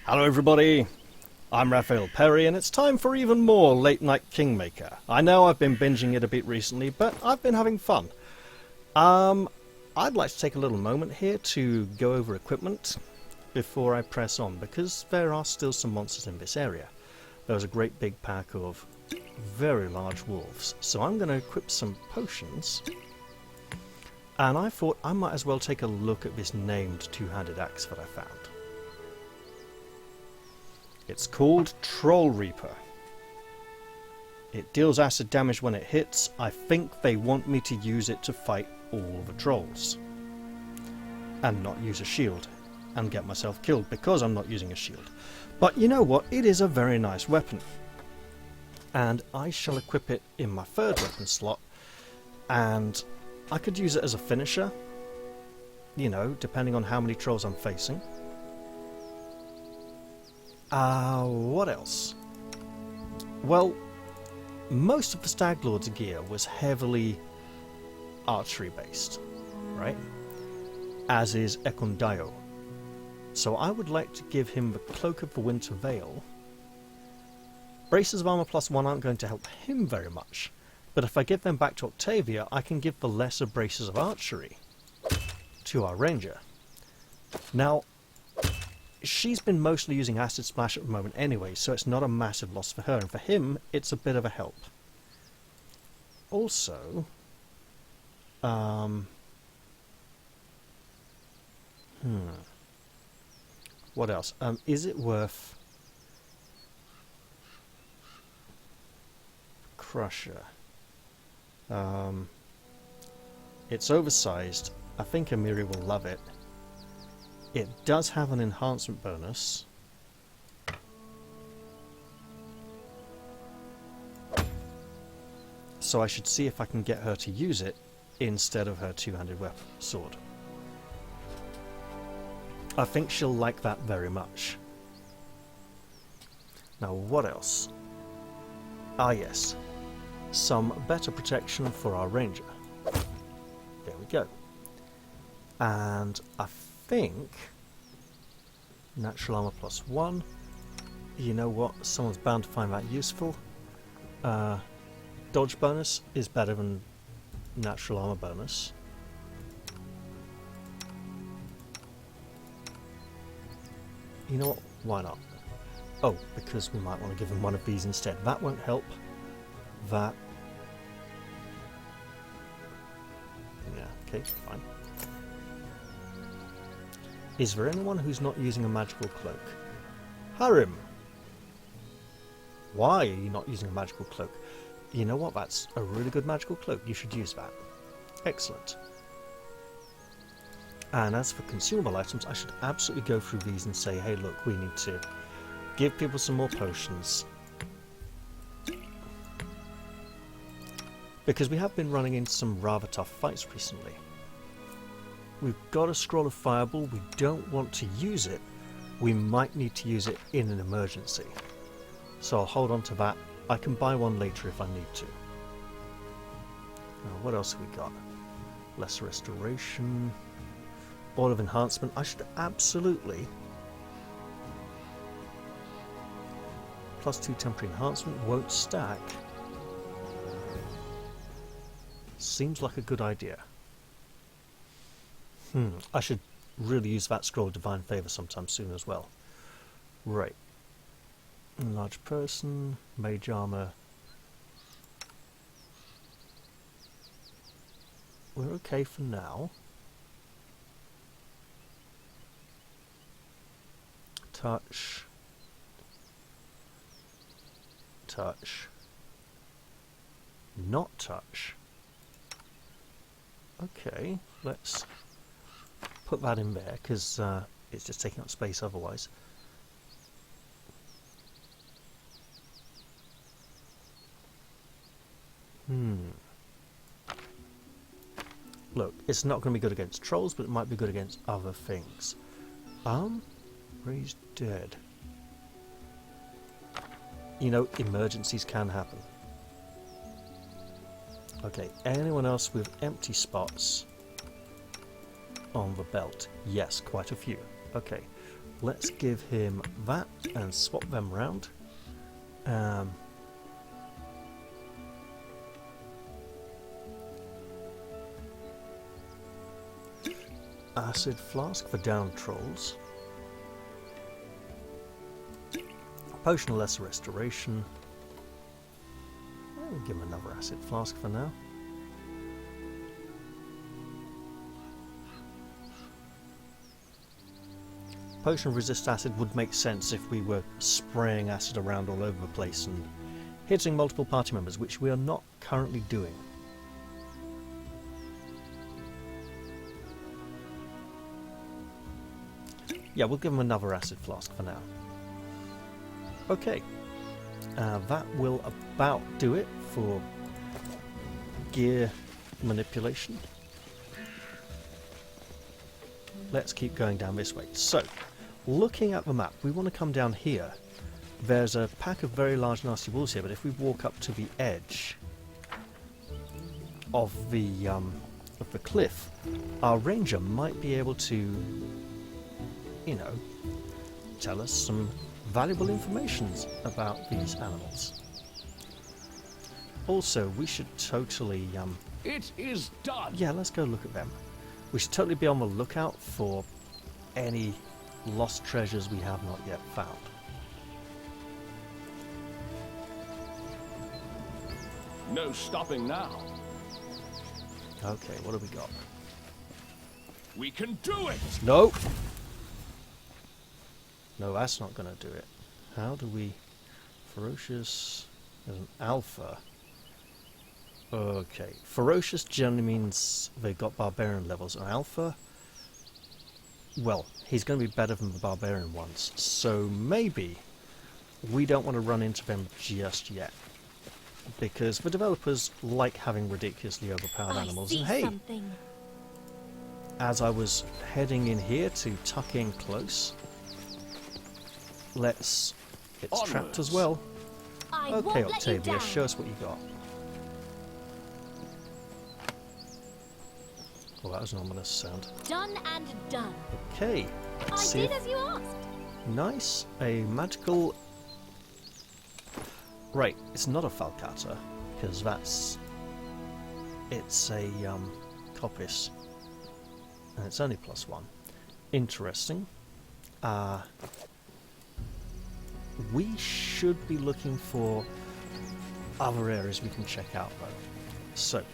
Hello everybody, I'm Raphael Perry and it's time for even more Late Night Kingmaker. I know I've been binging it a bit recently, but I've been having fun. I'd like to take a little moment here to go over equipment before I press on, because there are still some monsters in this area. There's a great big pack of very large wolves, so I'm going to equip some potions. And I thought I might as well take a look at this named two-handed axe that I found. It's called Troll Reaper. It deals acid damage when it hits. I think they want me to use it to fight all the trolls. And not use a shield. And get myself killed because I'm not using a shield. But you know what? It is a very nice weapon. And I shall equip it in my third weapon slot. And I could use it as a finisher. You know, depending on how many trolls I'm facing. What else? Well, most of the Stag Lord's gear was heavily archery based, right? As is Ekondayo. So I would like to give him the Cloak of the Winter Veil. Braces of Armor +1 aren't going to help him very much, but if I give them back to Octavia, I can give the lesser Braces of Archery to our Ranger. Now, she's been mostly using Acid Splash at the moment anyway, so it's not a massive loss for her, and for him, it's a bit of a help. Also, what else? Is it worth Crusher? It's oversized. I think Amiri will love it. It does have an enhancement bonus. So I should see if I can get her to use it instead of her two-handed weapon sword. I think she'll like that very much. Now what else? Ah yes, some better protection for our ranger. There we go. And I think natural armor +1. You know what? Someone's bound to find that useful. Dodge bonus is better than natural armor bonus. You know what? Why not? Oh, because we might want to give him one of these instead. That won't help. That. Yeah, okay, fine. Is there anyone who's not using a magical cloak? Harim! Why are you not using a magical cloak? You know what? That's a really good magical cloak. You should use that. Excellent. And as for consumable items, I should absolutely go through these and say, hey look, we need to give people some more potions. Because we have been running into some rather tough fights recently. We've got a Scroll of Fireball, we don't want to use it. We might need to use it in an emergency. So I'll hold on to that. I can buy one later if I need to. Now, what else have we got? Lesser Restoration. Ball of Enhancement. I should absolutely... +2 temporary enhancement won't stack. Seems like a good idea. I should really use that Scroll of Divine Favour sometime soon as well. Right. Large person, mage armor. We're okay for now. Touch. Touch. Not touch. Okay, let's put that in there, because it's just taking up space otherwise. Look, it's not going to be good against trolls, but it might be good against other things. Raised dead. You know, emergencies can happen. Okay, anyone else with empty spots on the belt? Yes, quite a few. Okay, let's give him that and swap them round. Acid flask for down trolls. Potion of lesser restoration. I'll give him another acid flask for now. Potion of resist acid would make sense if we were spraying acid around all over the place and hitting multiple party members, which we are not currently doing. Yeah, we'll give him another acid flask for now. Okay, that will about do it for gear manipulation. Let's keep going down this way. So, looking at the map, we want to come down here. There's a pack of very large nasty wolves here, but if we walk up to the edge of the cliff, our ranger might be able to, you know, tell us some valuable information about these animals. Also, we should totally It is done. yeah, let's go look at them. We should totally be on the lookout for any lost treasures we have not yet found. No stopping now. Okay, what do we got? We can do it. No! No, that's not going to do it. How do we... Ferocious... There's an alpha. Okay. Ferocious generally means they've got barbarian levels. An alpha... Well, he's going to be better than the barbarian ones. So maybe we don't want to run into them just yet. Because the developers like having ridiculously overpowered animals. And hey! Something. As I was heading in here to tuck in close... Let's... It's trapped as well. I Okay, won't let you Octavia, down. show us what you got. Oh, that was an ominous sound. Done and done. Okay, let's I see did if... as you asked. Nice, a magical... Right, it's not a falcata, because that's... It's a, coppice. And it's only +1. Interesting. We should be looking for other areas we can check out though. So,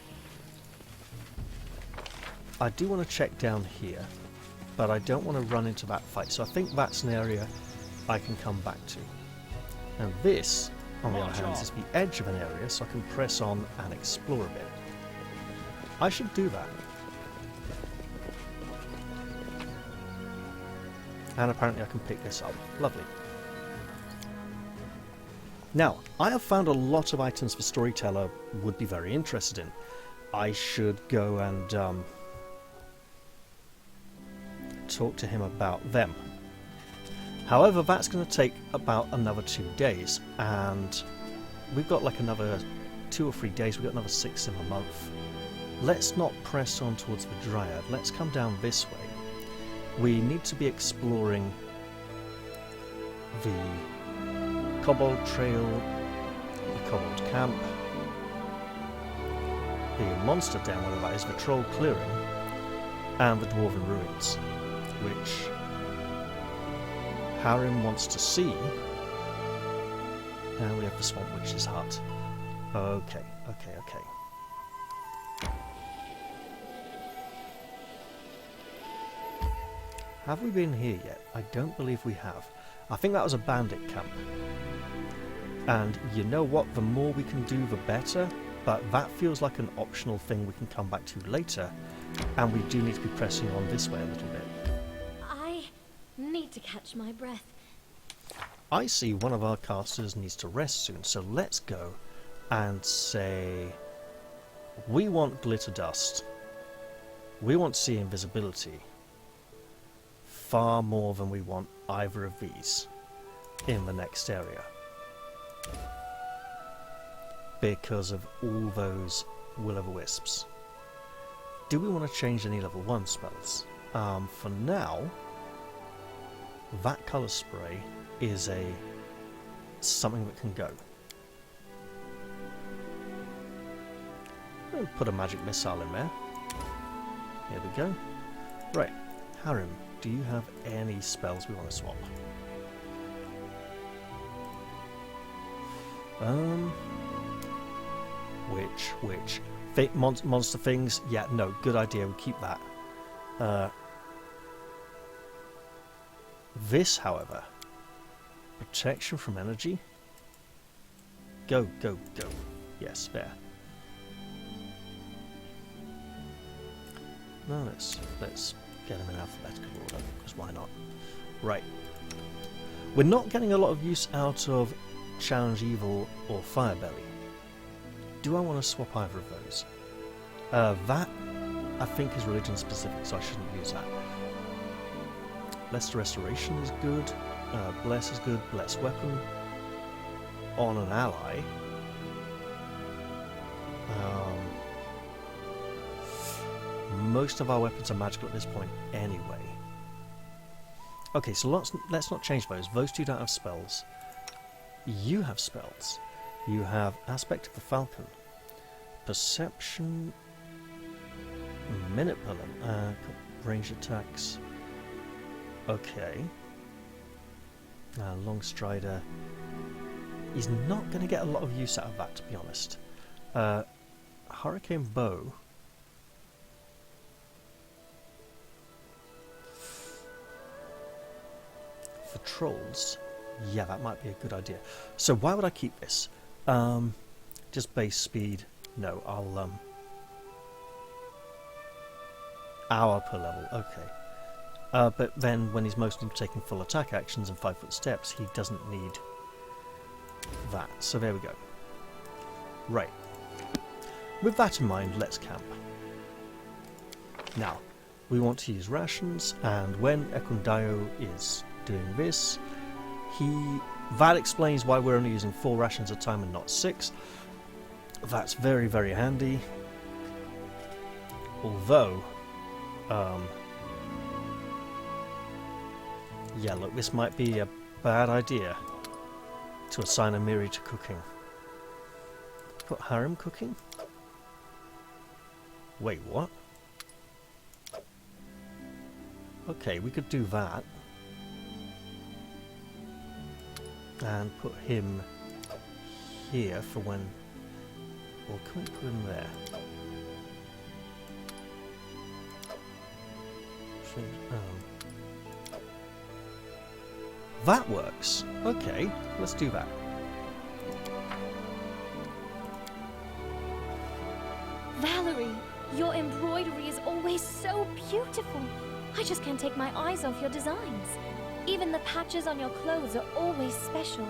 I do want to check down here, but I don't want to run into that fight. So I think that's an area I can come back to. And this, on the other hand, is the edge of an area, so I can press on and explore a bit. I should do that. And apparently I can pick this up. Lovely. Now, I have found a lot of items the storyteller would be very interested in. I should go and talk to him about them. However, that's going to take about another 2 days, and we've got like another 2 or 3 days, we've got another 6 in a month. Let's not press on towards the Dryad, let's come down this way. We need to be exploring the Kobold Trail, the Kobold Camp, the Monster Den, whatever that is, the Troll Clearing, and the Dwarven Ruins, which Harim wants to see. And we have the Swamp Witch's hut. Okay. Have we been here yet? I don't believe we have. I think that was a bandit camp. And you know what? The more we can do, the better. But that feels like an optional thing we can come back to later. And we do need to be pressing on this way a little bit. I need to catch my breath. I see one of our casters needs to rest soon, so let's go and say we want glitter dust. We want sea invisibility. Far more than we want either of these in the next area. Because of all those will-o'-the-wisps. Do we want to change any level 1 spells? For now, that colour spray is something that can go. We'll put a magic missile in there. Here we go. Right, Harrim, do you have any spells we want to swap? Which? Monster things? Yeah, no, good idea, we'll keep that. This, however, protection from energy. Go. Yes, there. No, let's get them in alphabetical order, because why not? Right. We're not getting a lot of use out of Challenge Evil or Firebelly. Do I want to swap either of those? That, I think, is religion specific, so I shouldn't use that. Blessed Restoration is good. Bless is good. Bless Weapon. On an ally. Most of our weapons are magical at this point anyway. Okay, so let's not change those. Those two don't have spells. You have spells. You have Aspect of the Falcon, Perception, Manipulum, range attacks. Okay. Long Strider. He's not going to get a lot of use out of that, to be honest. Hurricane Bow. For trolls, yeah, that might be a good idea. So why would I keep this? Just base speed. No, I'll hour per level. Okay. But then when he's mostly taking full attack actions and 5-foot steps, he doesn't need that. So there we go. Right. With that in mind, let's camp. Now, we want to use rations, and when Ekundayo is doing this, that explains why we're only using 4 rations a time and not 6. That's very, very handy. Although, yeah, look, this might be a bad idea to assign Amiri to cooking. Put Harrim cooking? Wait, what? Okay, we could do that. And put him here for when... Or can we put him there? That works. Okay, let's do that. Valerie, your embroidery is always so beautiful. I just can't take my eyes off your designs. Even the patches on your clothes are always special.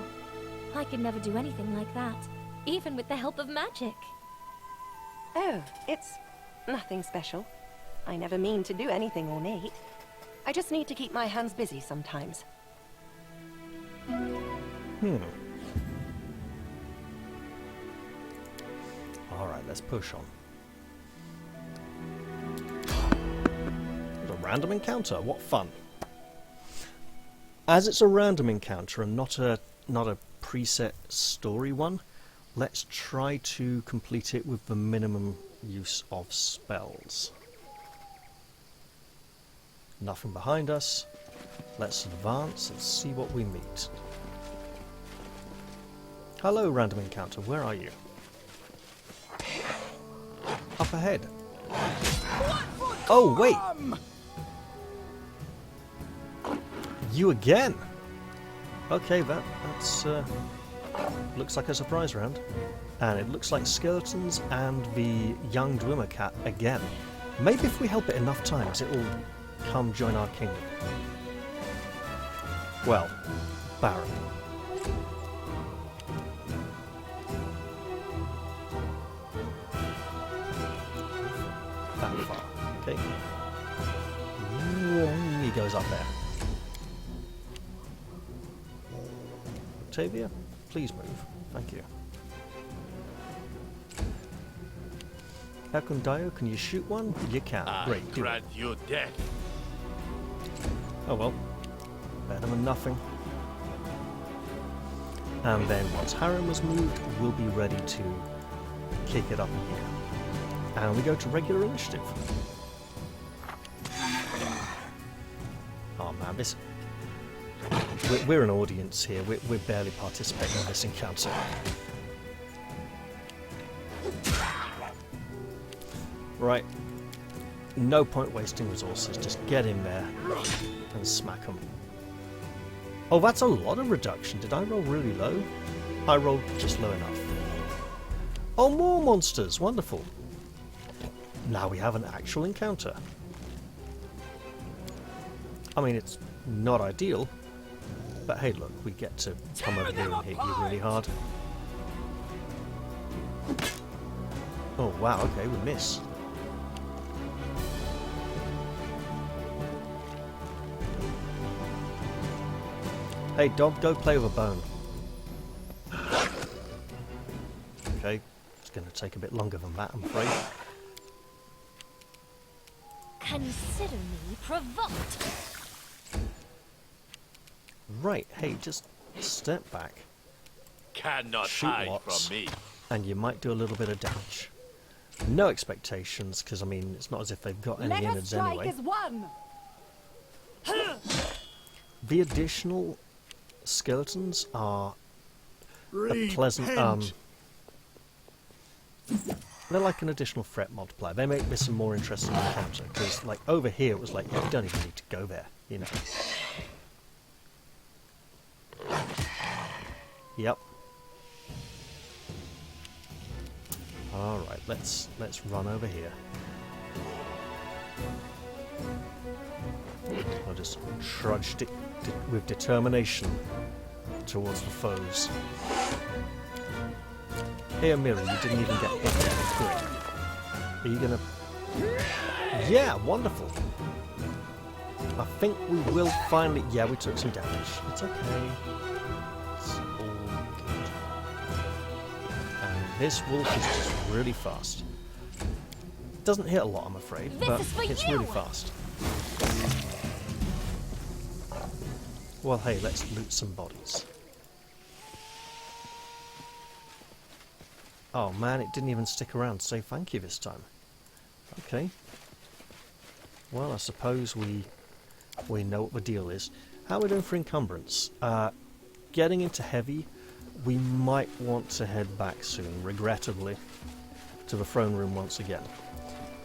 I could never do anything like that, even with the help of magic. Oh, it's nothing special. I never mean to do anything ornate. I just need to keep my hands busy sometimes. Alright, let's push on. It's a random encounter, what fun. As it's a random encounter and not a preset story one, let's try to complete it with the minimum use of spells. Nothing behind us. Let's advance and see what we meet. Hello, random encounter, where are you? Up ahead. Oh, wait! You again? Okay, that's looks like a surprise round. And it looks like skeletons and the young Dwemer cat again. Maybe if we help it enough times, it will come join our kingdom. Well, Baron. That far, okay. He goes up there. Octavia, please move. Thank you. Ekundayo, can you shoot one? You can. Great. Grant you death. Oh well. better than nothing. And then once Harem was moved, we'll be ready to kick it up in here. And we go to regular initiative. Oh man, this... We're an audience here, we're barely participating in this encounter. Right. No point wasting resources, just get in there and smack them. Oh, that's a lot of reduction. Did I roll really low? I rolled just low enough. Oh, more monsters! Wonderful. Now we have an actual encounter. I mean, it's not ideal, but hey, look, we get to come over here and hit you really hard. Oh, wow, okay, we miss. Hey, dog, go play with a bone. Okay, it's going to take a bit longer than that, I'm afraid. Consider me provoked. Right, hey, just step back. Cannot Shoot hide lots, from me. and you might do a little bit of damage. No expectations, because I mean, it's not as if they've got any innards anyway. one. The additional skeletons are a pleasant. They're like an additional threat multiplier. They make this a more interesting encounter because, like over here, it was like you don't even need to go there, you know. Yep. All right, let's run over here. I'll just trudge with determination towards the foes. Here, Mirror, you didn't even get hit yet. Good. Are you gonna... Yeah, wonderful. I think we will finally... Yeah, we took some damage. It's okay. It's all good. And this wolf is just really fast. Doesn't hit a lot, I'm afraid, but it's really fast. Well, hey, let's loot some bodies. Oh man, it didn't even stick around to say thank you this time. Okay. Well, I suppose we know what the deal is. How are we doing for encumbrance? Getting into heavy, we might want to head back soon, regrettably, to the throne room once again.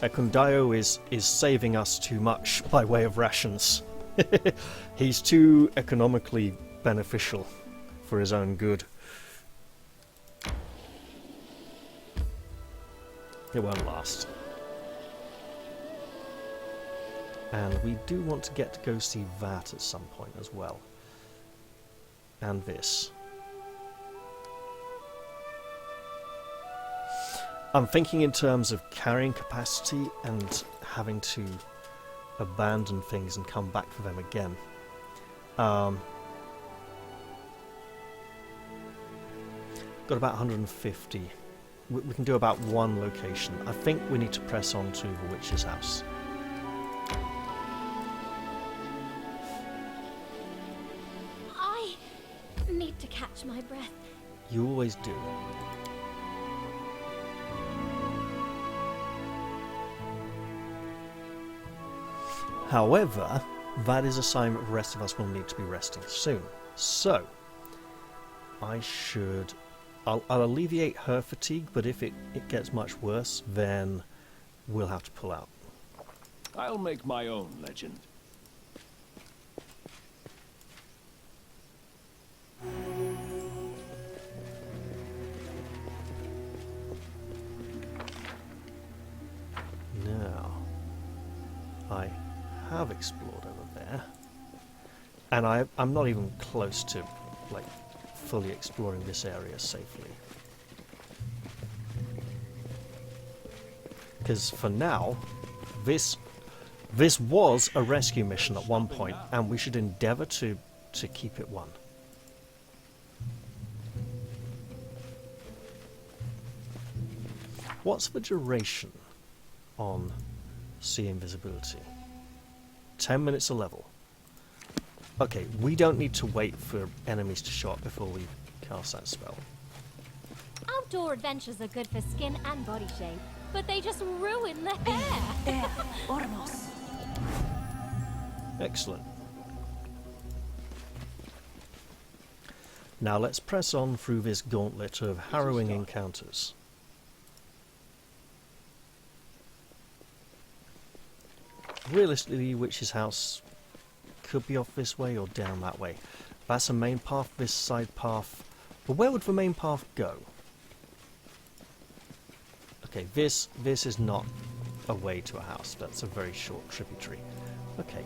Kundayo is saving us too much by way of rations. He's too economically beneficial for his own good. It won't last. And we do want to get to go see that at some point as well. And this. I'm thinking in terms of carrying capacity and having to abandon things and come back for them again. Got about 150. We can do about one location. I think we need to press on to the witch's house. I need to catch my breath. You always do. However, that is a sign that the rest of us will need to be resting soon. So, I'll alleviate her fatigue, but if it gets much worse, then we'll have to pull out. I'll make my own legend. Now, I have explored over there, and I'm not even close to, like, fully exploring this area safely. Because for now, this was a rescue mission at one point, and we should endeavour to keep it one. What's the duration on sea invisibility? 10 minutes a level. Okay, we don't need to wait for enemies to show up before we cast that spell. Outdoor adventures are good for skin and body shape, but they just ruin the hair. There, Ormos. Excellent. Now let's press on through this gauntlet of harrowing encounters. Realistically, Witch's House could be off this way or down that way. That's a main path, this side path. But where would the main path go? Okay, this is not a way to a house. That's a very short tributary. Okay.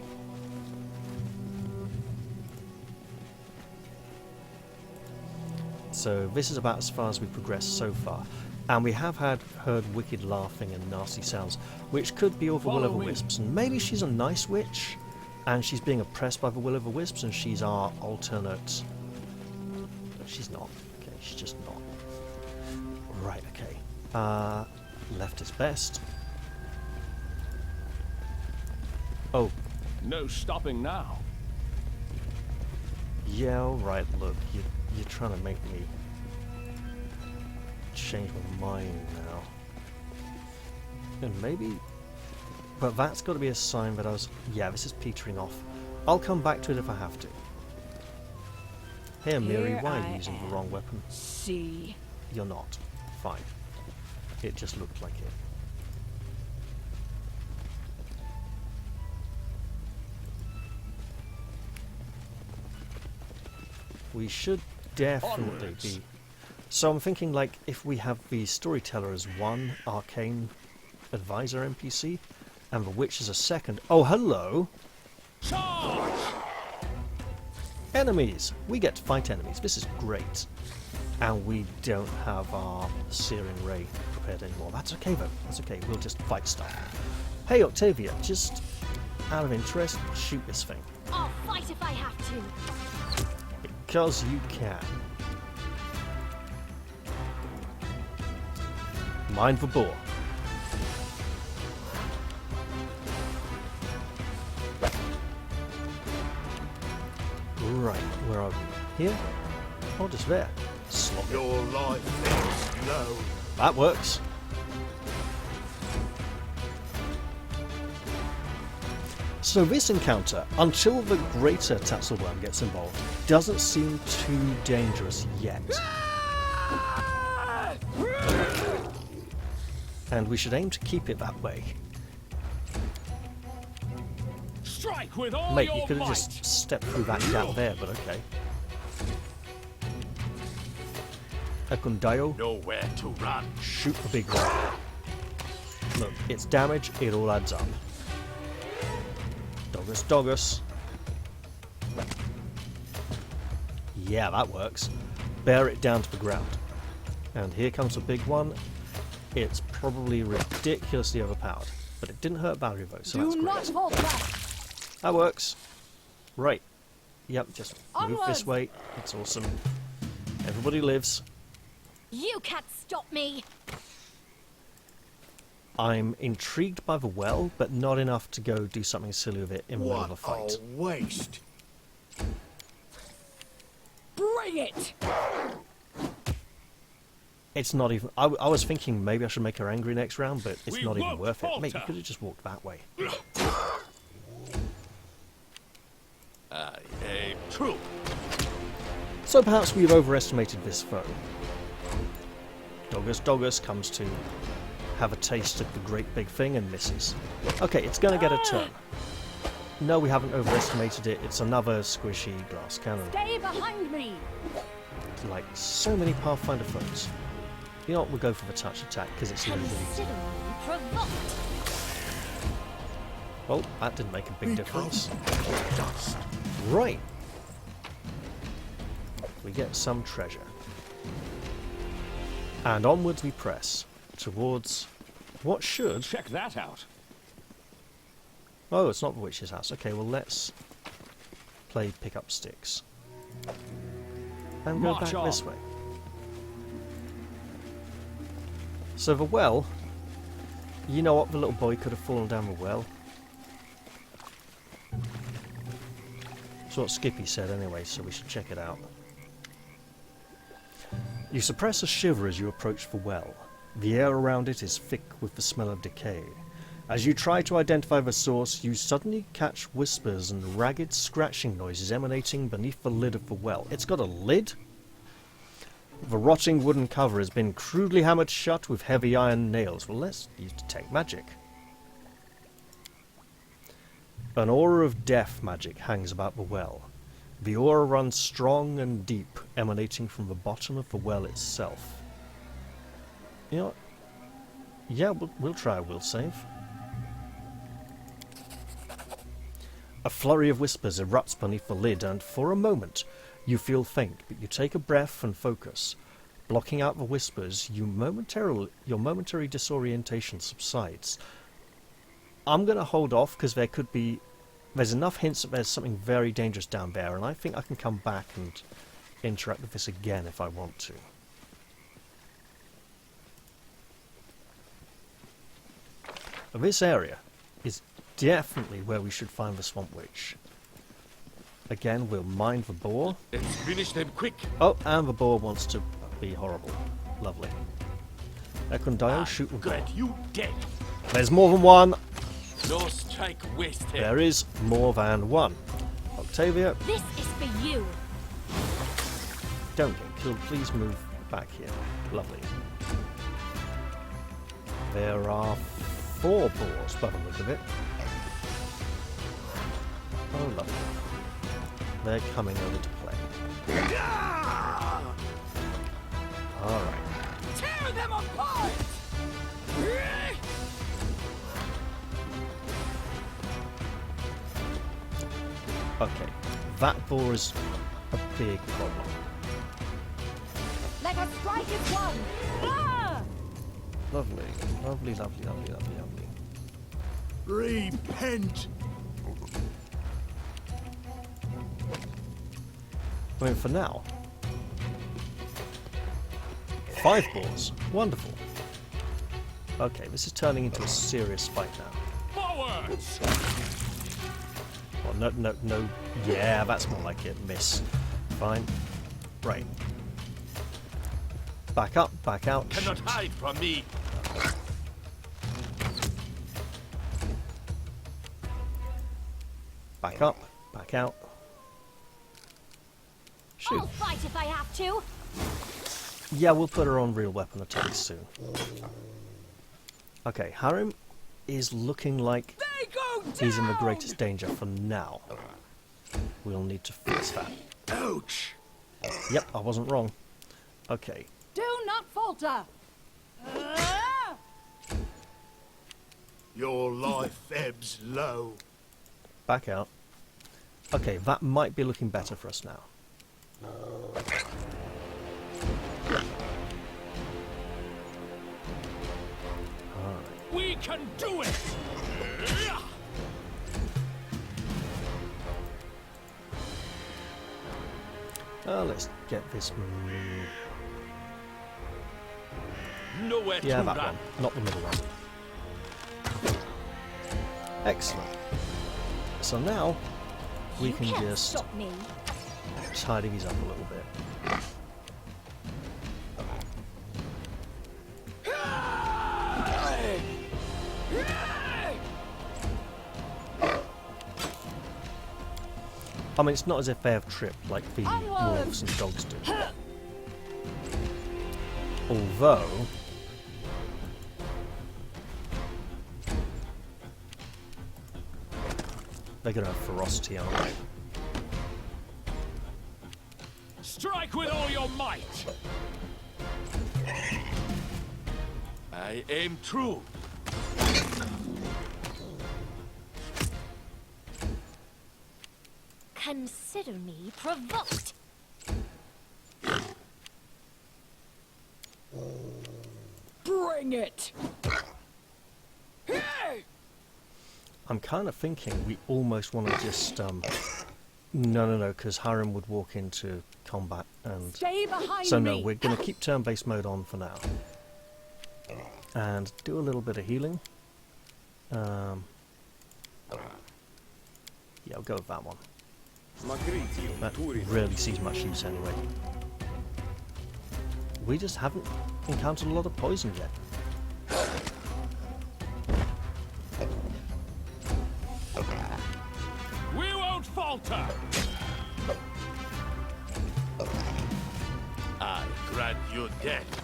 So this is about as far as we've progressed so far. And we have heard wicked laughing and nasty sounds, which could be all the will-o'-the-wisps. And maybe she's a nice witch, and she's being oppressed by the will-o'-the-wisps, and she's our alternate... No, she's not. Okay, she's just not. Right, okay. Left is best. Oh. No stopping now. Yeah, alright, look, you're trying to make me change my mind now. And maybe... But that's got to be a sign that I was... Yeah, this is petering off. I'll come back to it if I have to. Hey, Miri, why are you using the wrong weapon? See. You're not. Fine. It just looked like it. We should definitely Onwards. be... So I'm thinking, like, if we have the storyteller as one arcane advisor NPC, and the witch as a second... Oh, hello! Charge! Enemies! We get to fight enemies. This is great. And we don't have our Searing Ray prepared anymore. That's okay, though. That's okay. We'll just fight stuff. Hey, Octavia, just out of interest, shoot this thing. I'll fight if I have to. Because you can. Mind the boar. Right, where are we? Here? Or just there? Slog it. Your life is low. That works. So this encounter, until the greater Tatzelworm gets involved, doesn't seem too dangerous yet. And we should aim to keep it that way. Strike with all Mate, your you could have might. just stepped through that gap there, but okay. Ekundayo, Nowhere to run. shoot the big one. Look, it's damage, it all adds up. Doggus, doggus. Yeah, that works. Bear it down to the ground. And here comes a big one. It's probably ridiculously overpowered. But it didn't hurt Valerie though, so that's great. hold back. That works. Right. Yep, just move this Onwards. way. It's awesome. Everybody lives. You can't stop me. I'm intrigued by the well, but not enough to go do something silly with it in the middle of a What fight. a waste. Bring it. It's not even... I was thinking maybe I should make her angry next round, but it's We not even won't worth it. Mate, you falter. could have just walked that way. I aim true. So perhaps we've overestimated this foe. Doggus Doggus comes to have a taste of the great big thing and misses. Okay, it's going to get a turn. No, we haven't overestimated it. It's another squishy glass cannon. Stay behind me. Like so many Pathfinder foes. You know what, we'll go for the touch attack because it's a little bit easier. Considerably provoked. Well, that didn't make a big difference. Dust. Right. We get some treasure. And onwards we press. Towards what should... Check that out. Oh, it's not the witch's house. Okay, well let's play pick up sticks. And go March back on. this way. So the well... You know what? The little boy could have fallen down the well. That's what Skippy said anyway, so we should check it out. You suppress a shiver as you approach the well. The air around it is thick with the smell of decay. As you try to identify the source, you suddenly catch whispers and ragged scratching noises emanating beneath the lid of the well. It's got a lid? The rotting wooden cover has been crudely hammered shut with heavy iron nails. Well, let's use detect magic. An aura of death magic hangs about the well. The aura runs strong and deep, emanating from the bottom of the well itself. You know what? Yeah, we'll try a will save. A flurry of whispers erupts beneath the lid, and for a moment you feel faint, but you take a breath and focus. Blocking out the whispers, your momentary disorientation subsides. I'm going to hold off because there's enough hints that there's something very dangerous down there, and I think I can come back and interact with this again if I want to. This area is definitely where we should find the Swamp Witch. Again, we'll mind the boar. Let's finish them quick. Oh, and the boar wants to be horrible. Lovely. Ekundio, shoot the boar. Good, you dead. There's more than one. No strike wasted. There is more than one. Octavia, This is for you. don't get killed. Please move back here. Lovely. There are 4 boars by the look of it. Oh, lovely. They're coming over to play. Alright. Tear them apart. Okay. That boar is a big problem. Let us strike as one! Ah! Lovely. Lovely, lovely, lovely, lovely, lovely. Repent. I mean, for now. 5 boars. Wonderful. Okay, this is turning into a serious fight now. Forwards! Well, no. Yeah, that's more like it. Miss. Fine. Right. Back up, back out. Cannot hide from me. Back up, back out. Shoot. I'll fight if I have to. Yeah, we'll put her on real weapon attacks soon. Okay, Harim is looking like he's in the greatest danger for now. We'll need to fix that. Ouch. Yep, I wasn't wrong. Okay, Do not falter! Your life ebbs low. back out. Okay, that might be looking better for us now. We can do it! Let's get this. Nowhere Yeah, to that run. one, not the middle one. Excellent. So now we You can can't just stop me. tidy these up a little bit. I mean, it's not as if they have tripped like the wolves and dogs do. Although, they're going to have ferocity, aren't they? Strike with all your might! I aim true. Consider me provoked. Bring it! I'm kind of thinking we almost want to just, no, because Hiram would walk into combat and... Stay behind So me! no, we're going to keep turn-based mode on for now. And do a little bit of healing. Yeah, I'll go with that one. That rarely sees much use anyway. We just haven't encountered a lot of poison yet. We won't falter! I grant you death.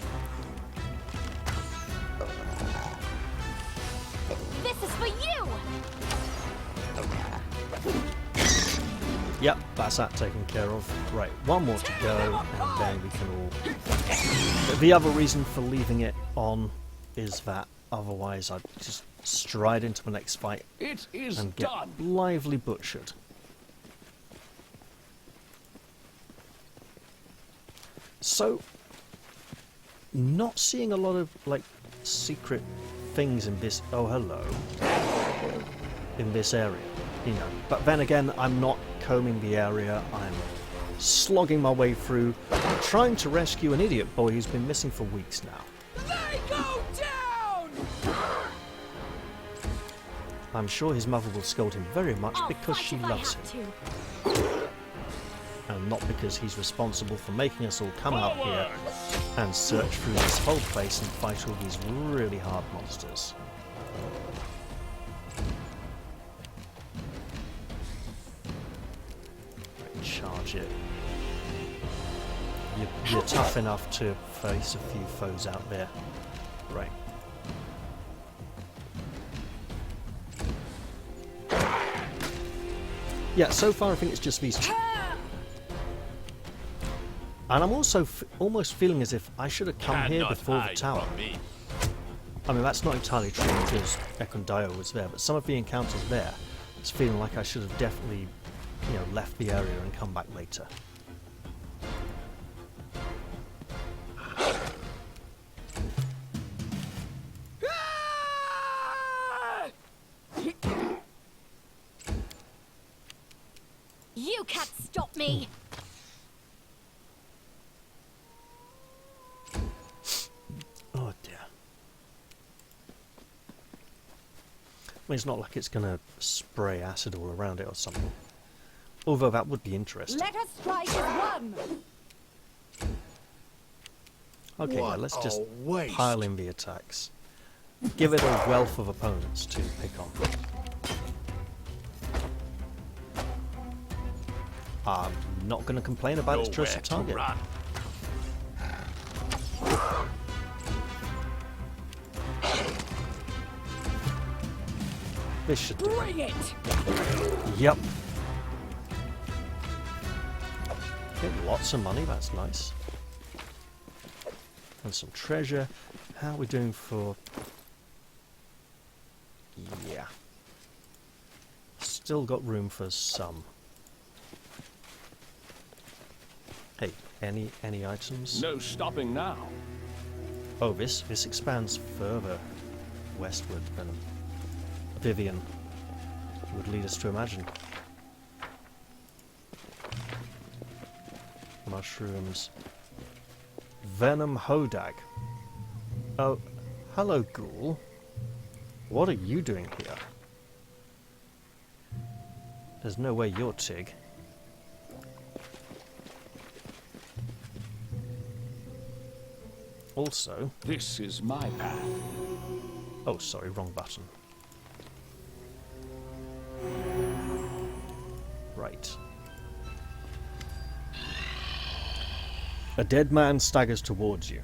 This is for you! Yep, that's that taken care of. Right, one more to go, and then we can all... The other reason for leaving it on is that otherwise I'd just stride into the next fight It is and get done! lively butchered. So, not seeing a lot of, like, secret things in this... Oh, hello. In this area, you know. But then again, I'm not combing the area. I'm slogging my way through, trying to rescue an idiot boy who's been missing for weeks now. They go down! I'm sure his mother will scold him very much I'll because fight she if I loves have him. to. And not because he's responsible for making us all come out here Forwards! and search through this whole place and fight all these really hard monsters. Right, charge it. You're tough enough to face a few foes out there. Right. Yeah, so far I think it's just these two. And I'm also almost feeling as if I should have come here Cannot before the hide tower. from me. I mean, that's not entirely true because Ekondio was there, but some of the encounters there, it's feeling like I should have definitely, you know, left the area and come back later. You can't stop me! Oh dear. I mean, it's not like it's going to spray acid all around it or something. Although that would be interesting. Let us strike as one! Okay, yeah, What let's a just waste. pile in the attacks. Give it a wealth of opponents to pick on. I'm not going to complain about its choice of Nowhere to target. run. This should do. Bring it! Yep. Get lots of money, that's nice. And some treasure. How are we doing for... Yeah. Still got room for some. Hey, any items? No stopping now. Oh, this expands further westward than Vivian would lead us to imagine. Mushrooms. Venom Hodag. Oh, hello, ghoul. What are you doing here? There's no way you're Tig. Also... This is my path. Oh, sorry, wrong button. Right. A dead man staggers towards you.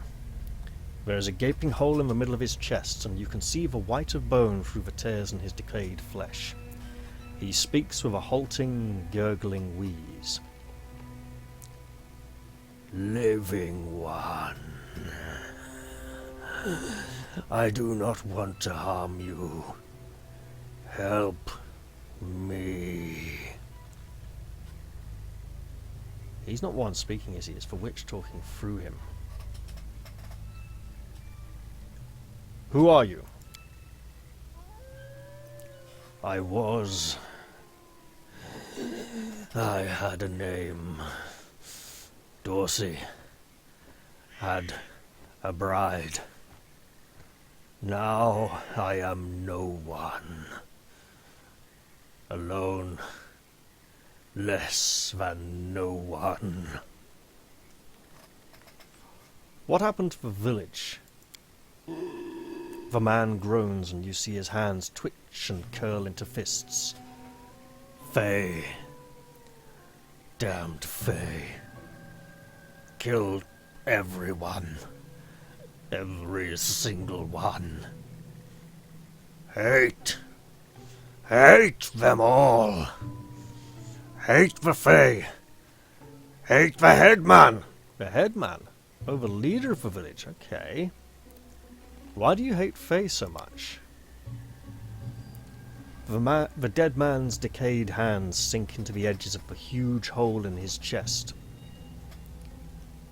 There is a gaping hole in the middle of his chest, and you can see the white of bone through the tears in his decayed flesh. He speaks with a halting, gurgling wheeze. Living one. I do not want to harm you. Help me. He's not one speaking, is he? It's the witch talking through him. Who are you? I had a name. Dorsey. Had a bride. Now I am no one. Alone. less than no one. What happened to the village? The man groans and you see his hands twitch and curl into fists. Fae. Damned Fae. Killed everyone. Every single one. Hate. Hate them all. Hate the Fae. Hate the headman. The headman? Oh, the leader of the village. Okay. Why do you hate Fae so much? The dead man's decayed hands sink into the edges of the huge hole in his chest.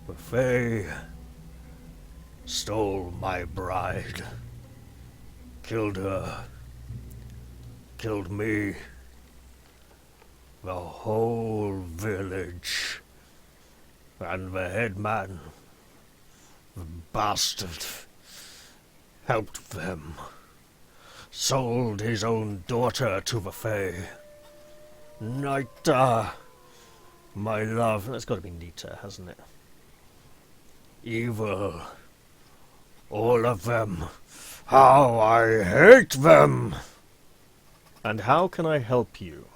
The Fae stole my bride. Killed her. Killed me. The whole village. And the headman, the bastard, helped them. Sold his own daughter to the Fae. Nita, my love. That's got to be Nita, hasn't it? Evil. All of them. How I hate them! And how can I help you?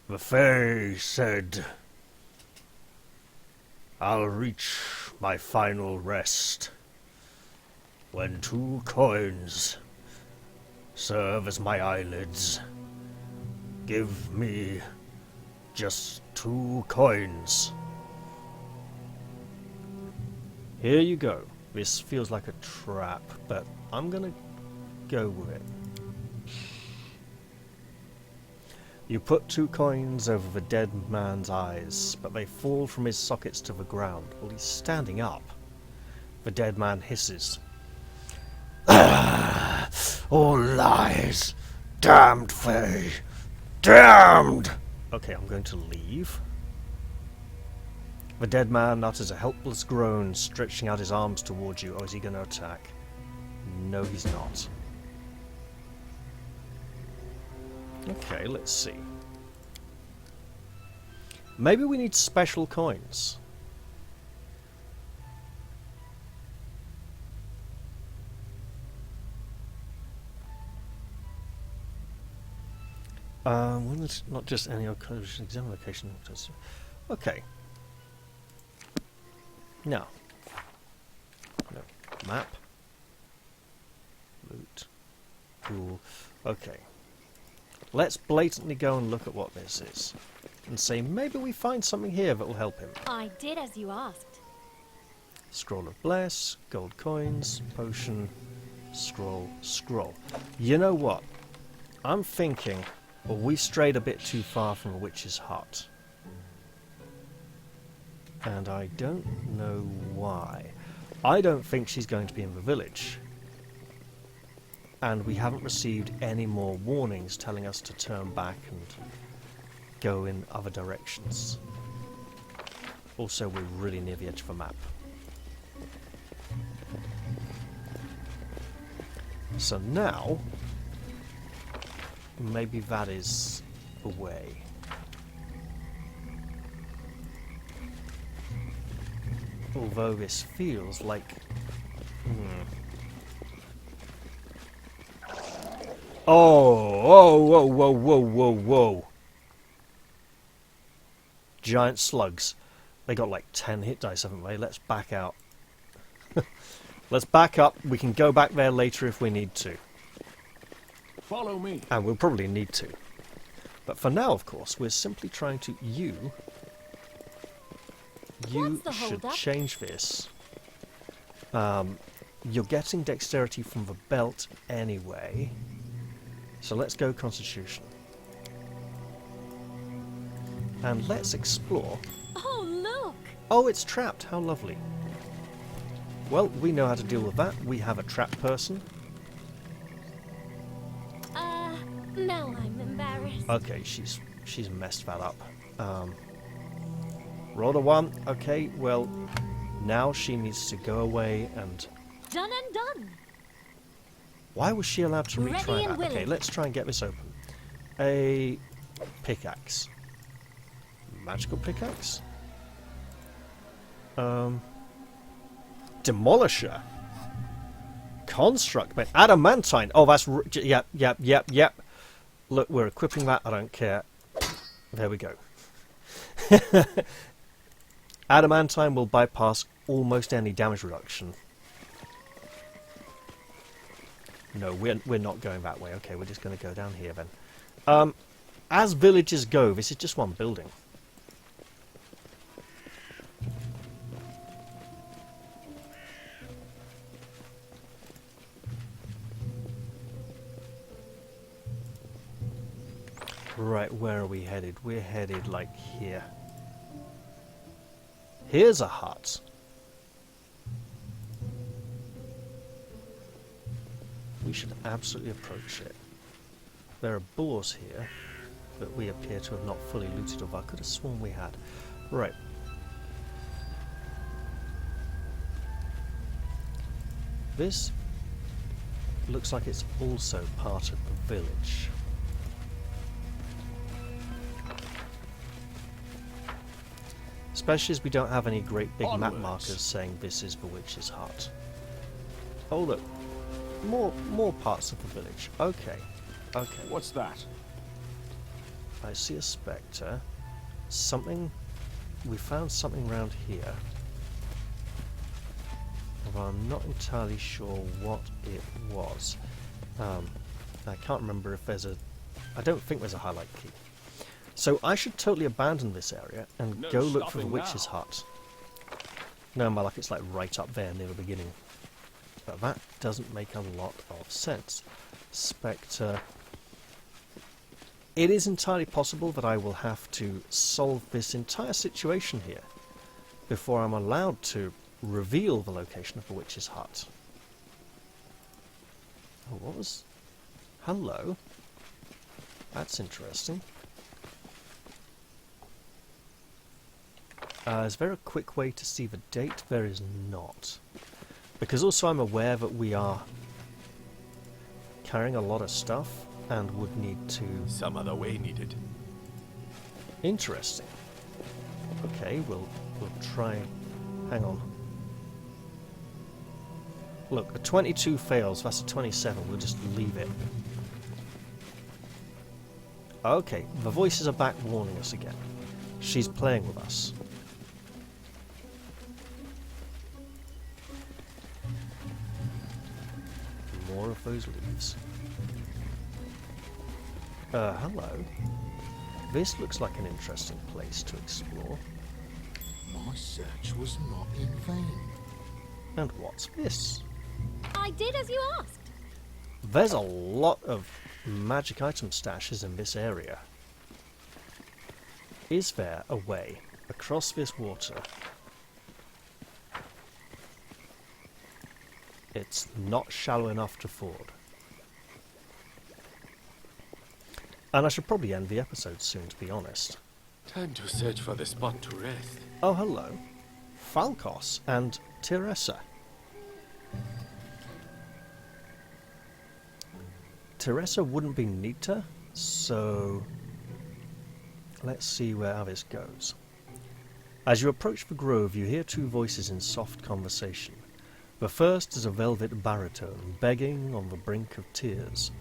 The Fae said, I'll reach my final rest when 2 coins serve as my eyelids. Give me just 2 coins. Here you go. This feels like a trap, but I'm gonna go with it. You put 2 coins over the dead man's eyes, but they fall from his sockets to the ground while he's standing up. The dead man hisses. Ah, all lies! Damned Fae! Damned! Okay, I'm going to leave. The dead man utters a helpless groan, stretching out his arms towards you. Oh, is he going to attack? No, he's not. Okay, let's see. Maybe we need special coins. Well, it's not just any occasion, exam location. Okay. Now. No. Map. Loot. Cool. Okay. Let's blatantly go and look at what this is. And say, maybe we find something here that will help him. I did as you asked. Scroll of Bless, gold coins, potion, scroll. You know what? I'm thinking, well, we strayed a bit too far from a witch's hut. And I don't know why. I don't think she's going to be in the village. And we haven't received any more warnings telling us to turn back and go in other directions. Also, we're really near the edge of the map. So now, maybe that is the way. Although this feels like... Oh, whoa. Giant slugs. They got like 10 hit dice, haven't they? Let's back out. Let's back up. We can go back there later if we need to. Follow me. And we'll probably need to. But for now, of course, we're simply trying to... You should change this. You're getting dexterity from the belt anyway. So let's go Constitution. And let's explore. Oh, look! Oh, it's trapped. How lovely. Well, we know how to deal with that. We have a trap person. Now I'm embarrassed. Okay, she's messed that up. Rolled a 1. Okay, well, now she needs to go away and... Done and done! Why was she allowed to retry Ready and that? Okay, willing. let's try and get this open. A Pickaxe. Magical pickaxe? Demolisher. Construct, but adamantine. Oh, that's yep. Look, we're equipping that. I don't care. There we go. Adamantine will bypass almost any damage reduction. No, we're not going that way. Okay, we're just going to go down here then. As villages go, this is just one building. Right, where are we headed? We're headed like here. Here's a hut. We should absolutely approach it. There are boars here, but we appear to have not fully looted of. I could have sworn we had. Right. This looks like it's also part of the village. Especially as we don't have any great big map Onwards. markers saying this is the witch's hut. Oh look, more parts of the village. Okay, okay. What's that? I see a spectre. Something. We found something around here. Although I'm not entirely sure what it was. I can't remember if there's a. I don't think there's a highlight key. So I should totally abandon this area and No go look for the stopping witch's now. hut. No, my luck, it's like right up there near the beginning. But that doesn't make a lot of sense. Spectre. It is entirely possible that I will have to solve this entire situation here before I'm allowed to reveal the location of the witch's hut. Oh, what was... Hello. That's interesting. Is there a quick way to see the date? There is not. Because also I'm aware that we are carrying a lot of stuff and would need to... Some other way needed. Interesting. Okay, we'll try... Hang on. Look, a 22 fails, that's a 27, we'll just leave it. Okay, the voices are back warning us again. She's playing with us. More of those leaves. Hello. This looks like an interesting place to explore. My search was not in vain. And what's this? I did as you asked. There's a lot of magic item stashes in this area. Is there a way across this water? It's not shallow enough to ford. And I should probably end the episode soon, to be honest. Time to search for the spot to rest. Oh, hello. Falkos and Teresa. Teresa wouldn't be Nita, so let's see where this goes. As you approach the grove, you hear two voices in soft conversation. The first is a velvet baritone, begging on the brink of tears.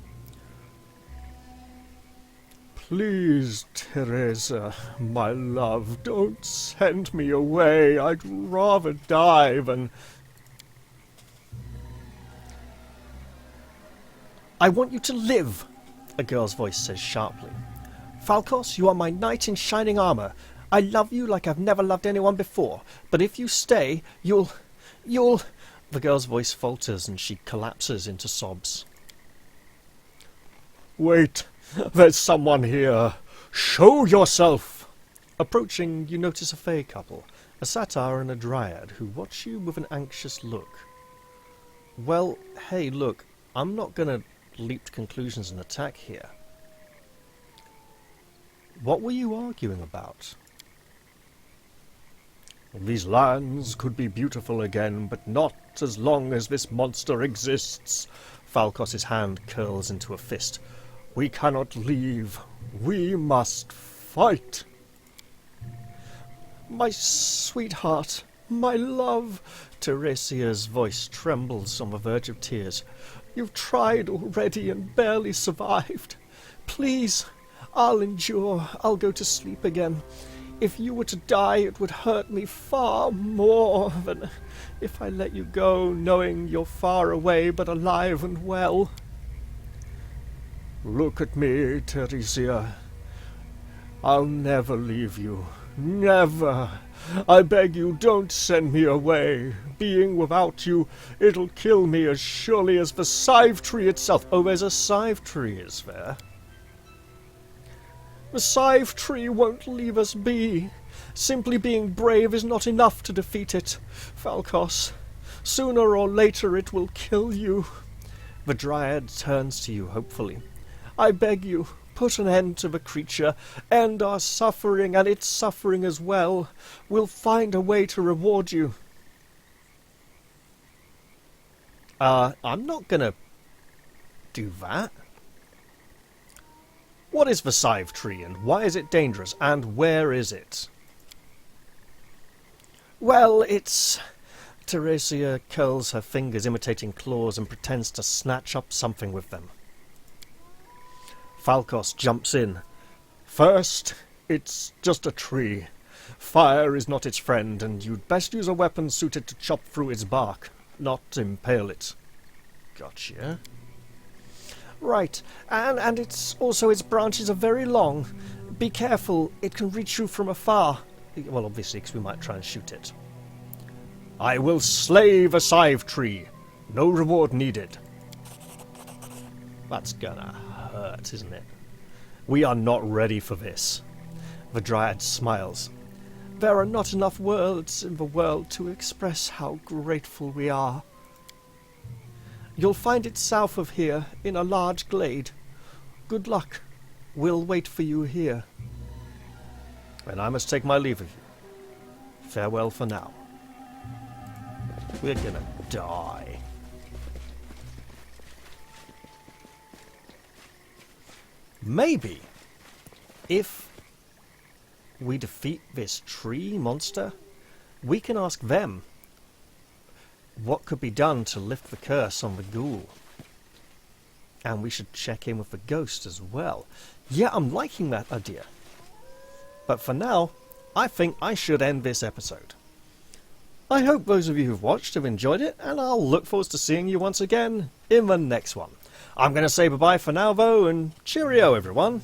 Please, Teresa, my love, don't send me away. I'd rather die than... I want you to live, a girl's voice says sharply. Falkos, you are my knight in shining armor. I love you like I've never loved anyone before. But if you stay, you'll... The girl's voice falters and she collapses into sobs. Wait, there's someone here. Show yourself! Approaching, you notice a fae couple, a satyr and a dryad, who watch you with an anxious look. Well, hey, look, I'm not gonna leap to conclusions and attack here. What were you arguing about? These lands could be beautiful again, but not as long as this monster exists. Falkos's hand curls into a fist. We cannot leave. We must fight. My sweetheart, my love. Teresia's voice trembles on the verge of tears. You've tried already and barely survived. Please, I'll endure. I'll go to sleep again. If you were to die, it would hurt me far more than if I let you go, knowing you're far away but alive and well. Look at me, Teresia. I'll never leave you. Never. I beg you, don't send me away. Being without you, it'll kill me as surely as the scythe tree itself. Oh, there's a scythe tree, is there? The scythe tree won't leave us be. Simply being brave is not enough to defeat it. Falkos, sooner or later it will kill you. The Dryad turns to you hopefully. I beg you, put an end to the creature, end our suffering and its suffering as well. We'll find a way to reward you. I'm not gonna do that. What is the scythe tree, and why is it dangerous, and where is it? Well, it's... Teresia curls her fingers imitating claws and pretends to snatch up something with them. Falkos jumps in. First, it's just a tree. Fire is not its friend, and you'd best use a weapon suited to chop through its bark, not impale it. Gotcha. Right, and its its branches are very long. Be careful, it can reach you from afar. Well, obviously, because we might try and shoot it. I will slay the scythe tree. No reward needed. That's gonna hurt, isn't it? We are not ready for this. The Dryad smiles. There are not enough words in the world to express how grateful we are. You'll find it south of here, in a large glade. Good luck. We'll wait for you here. And I must take my leave of you. Farewell for now. We're gonna die. Maybe, if we defeat this tree monster, we can ask them what could be done to lift the curse on the ghoul. And we should check in with the ghost as well. Yeah, I'm liking that idea. But for now, I think I should end this episode. I hope those of you who've watched have enjoyed it, and I'll look forward to seeing you once again in the next one. I'm going to say bye-bye for now, though, and cheerio, everyone.